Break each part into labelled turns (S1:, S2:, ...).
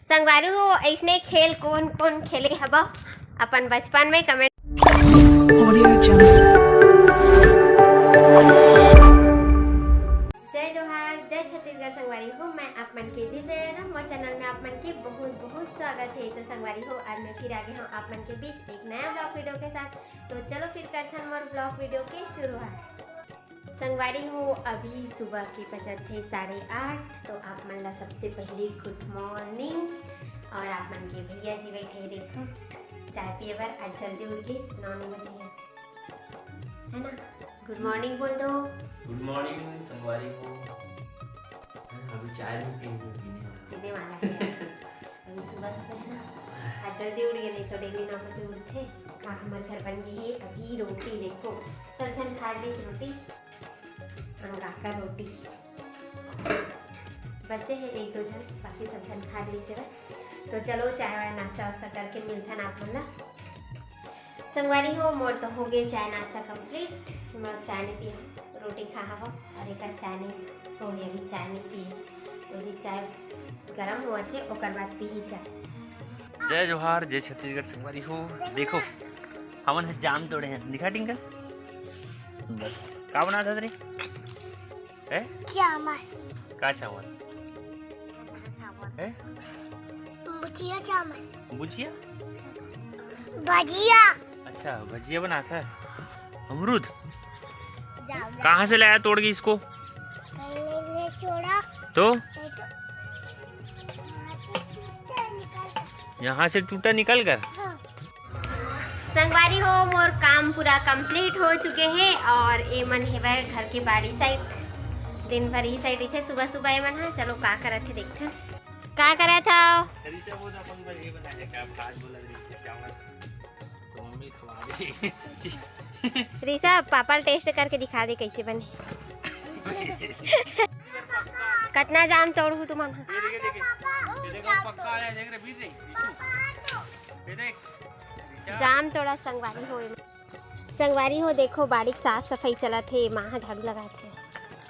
S1: संगवारी हो ऐसने खेल कौन कौन खेले हब अपन बचपन में कमेंट। जय जोहार, जय छत्तीसगढ़। संगवारी हो मैं आप मन के दिव्य मोर चैनल में आप मन की बहुत बहुत स्वागत है। तो संगवारी हो आज मैं फिर आगे हूँ आप मन के बीच एक नया ब्लॉग वीडियो के साथ। तो चलो फिर करते हैं मोर ब्लॉग वीडियो की शुरुआत। संगवारी हो अभी सुबह के बजत थे 8:30। तो आप मन ला सबसे पहले गुड मॉर्निंग। और आप मन के भैया जी बैठे देखो चाय पिए बर। आज जल्दी उठ के 9 बजे है ना। गुड मॉर्निंग बोल दो।
S2: गुड मॉर्निंग संगवारी हो। अभी चाय नहीं पीने
S1: वाला है अभी सुबह सुबह है ना। आज जल्दी उठ गए, नहीं तो डेली 9 बजे उठते। हमारे घर बन गई है अभी रोटी। देखो सब जन खा ली रोटी, का रोटी बच्चे हैं एक दो जन, बाकी सब जन खा ली से। तो चलो चाय वाय नाश्ता वास्ता करके मिलता ना आप मन। संगवारी हो मोर तो हो गए चाय नाश्ता कंप्लीट। मैं चाय नहीं पिया, रोटी खा हवा और एक चाय नहीं हो गई। अभी चाय नहीं पिए, तो भी चाय गर्म हुआ थे और बाद पी ही चाय।
S2: जय जोहार, जय छत्तीसगढ़। संगवारी हो देखो हमन जाम तोड़े हैं, दिखा टिंकल का बना था रे है
S3: चावल
S2: का चावल है
S3: भुजिया चावल
S2: भुजिया
S3: भजिया।
S2: अच्छा भजिया बनाता है। अमरूद कहाँ से लाया तोड़ के इसको?
S3: छोड़ा
S2: तो यहाँ से टूटा निकल कर।
S1: संगवारी हो मोर काम पूरा कंप्लीट हो चुके हैं। और ये मन है घर के बाड़ी साइड, दिन भर ही साइड थे। सुबह सुबह ये मन है चलो का करा थे देखते का करा था। ऋषभ पापा टेस्ट करके दिखा दे कैसे बने। कितना जाम तोड़ू तुम। जाम तोड़ा संगवारी हो देखो बाड़ी साफ सफाई चला थे। माँ झाड़ू लगा थे,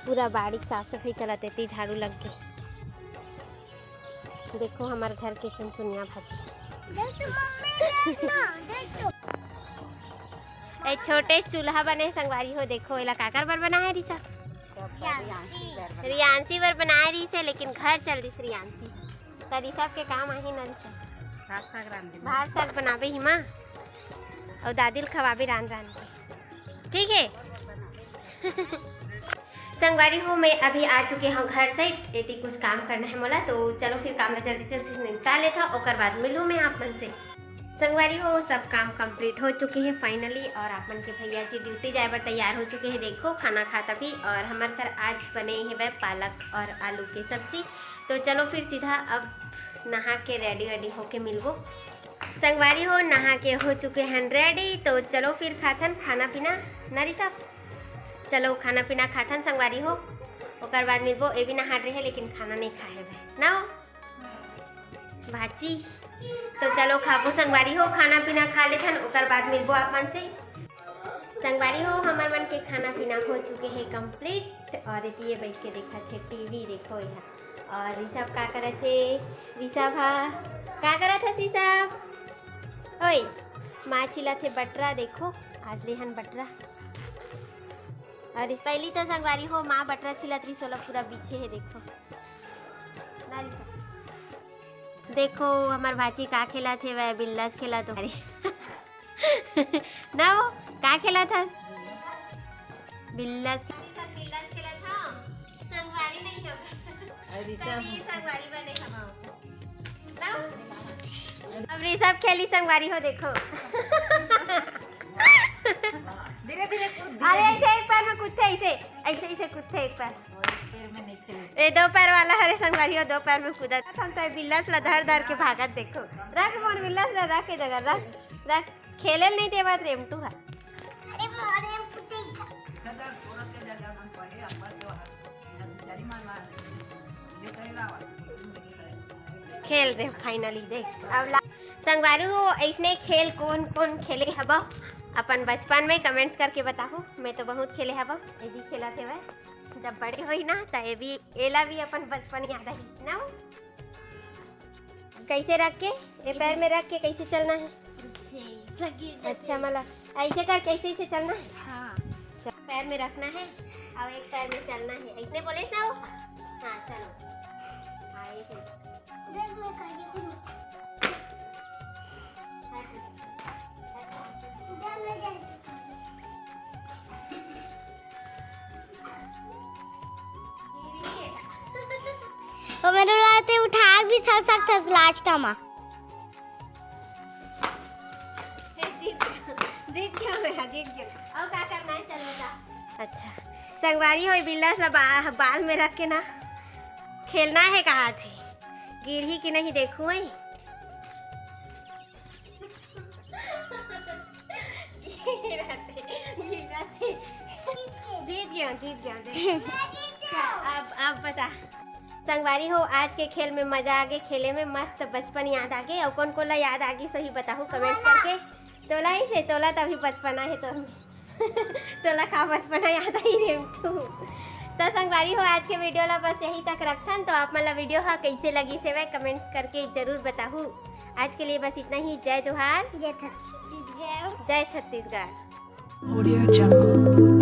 S1: पूरा बाड़ी साफ सफाई चला थे, झाड़ू लग के। देखो हमारे घर के चुनचुनिया भाजी। एक छोटे चूल्हा बने संगवारी हो। देखो एला काकर बर बना है रिसा, रियांसी बर बनाए रही से, लेकिन घर चल रही रियांसी। तो रिसा के काम आई ना रिसा भात साग बनावे ही माँ और दादी खवाबे रान के। ठीक है संगवारी हो मैं अभी आ चुके हूँ घर साइड। यदि कुछ काम करना है मोला, तो चलो फिर काम जल्दी से निपटा लेता और बाद मिलूँ मैं आप मन से। संगवारी हो सब काम कंप्लीट हो चुके हैं फाइनली। और आप मन के भैया जी ड्यूटी जाए पर तैयार हो चुके हैं। देखो खाना खाता भी। और हमारे घर आज बने हैं वह पालक और आलू की सब्जी। तो चलो फिर सीधा अब नहा के रेडी वेडी होके मिलबो। संगवारी हो नहा के हो चुके हैं रेडी। तो चलो फिर खाथन खाना पीना नारी साहब। चलो खाना पीना खाथन संगवारी हो, और बाद मिलबो। ये भी नहा रहे है लेकिन खाना नहीं खाए भाई ना भाजी। तो चलो खाबो संगवारी हो, खाना पीना खा लेथन और बाद मिलबो आप मन से। संगवारी हो हमार मन के खाना पीना हो चुके हैं कंप्लीट। और ये बैठ के देखा थे टीवी। देखो यहाँ और ऋषभ का करे थे। ऋषभ हाँ का करा था ऋषभ? ओए माँ छिला थे बटरा। देखो आज लेहन बटरा। और इस पहली तो संगवारी हो माँ बटरा छिला थी सोला पूरा पीछे है। देखो देखो हमार भाजी का खेला थे वह बिल्लास खेला। तो ना वो का खेला था बिल्लास खेला था। संगवारी नहीं संगवारी बने ना। अब ऋषभ खेली संगवारी हो। देखो धीरे धीरे। अरे ऐसे एक पैर में कूदते, ऐसे कूदते एक पैर ये दो पैर वाला हरे संगवारी हो। 2 पैर में कूदा था बिल्लास ला धर के भागत। देखो रख मोर बिल्लास ला रख के जगह रख खेले नहीं दे बात रेमटू है। खेल रहे फाइनली। देख अब संगवारी हो ऐसने खेल कौन कौन खेले हब अपन बचपन में कमेंट्स करके बताओ। मैं तो बहुत खेले हब। ये भी खेला थे वह जब बड़े हुई ना, तो ये भी एला भी अपन बचपन याद आई ना। कैसे रख के ये पैर में रख के कैसे चलना है? अच्छा मतलब ऐसे कर कैसे ऐसे चलना है?
S3: हाँ
S1: पैर में रखना है और एक पैर में चलना है, ऐसे बोले ना वो। हाँ चलो आए थे।
S3: देख मैं करके खुद तो मेरे लाते उठा भी सकता लास्ट में।
S1: जीत गया और क्या करना है? चलो बता। अच्छा संगवारी हो बिल्ला सा बाल में रख के ना खेलना है, कहा थी गिर ही कि नहीं देखूं मैं। जीत गया। अब बता संगवारी हो, आज के खेल में मजा आ गए, खेले में मस्त बचपन याद आ गए। और कौन को ला याद आ गई सही बताओ कमेंट्स करके। तोला ही से तोला तभी बचपना है तो तोला का बचपना याद आई रे तो संगवारी हो, आज के वीडियो ला बस यही तक रखथन। तो आप मतलब वीडियो हा कैसे लगी से वह कमेंट्स करके जरूर बताओ। आज के लिए बस इतना ही। जय जोहार,
S3: जय छत्तीसगढ़।
S1: जय छत्तीसगढ़।
S4: Audio Jungle.